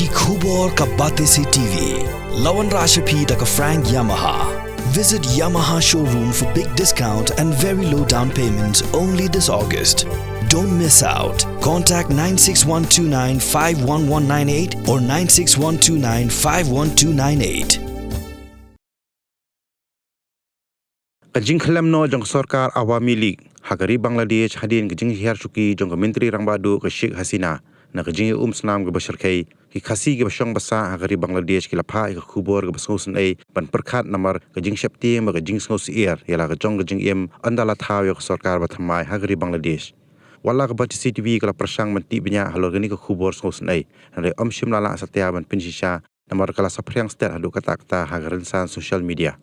ki Khubor ka bate se TV. Lawan Rashapi da ka Frank Yamaha. Visit Yamaha showroom for big discount and very low down payments only this August. Don't miss out. Contact 96129 51198 or 96129 51298. Kajing khalam no jong sarkar Awami League hagari Bangladesh hadin kajing hiar chuki jong menteri rangbadu ke Sheikh Hasina na kajing snam ke bashar kai ki Khasi ke bashong basa hagari Bangladesh ki lapha ke Khubor ke Sngewsynei ban perkhat namar kajing Septi ma kajing Sngewsynei yala kajing em andala thaw ke sarkar bathamai hagari Bangladesh wala ke bati CTV ke prasang menti banya halogani ke Khubor Sngewsynei re shim lala satya ban pinsisha namar kala Saphriang stat hadu katakta hagarin san social media.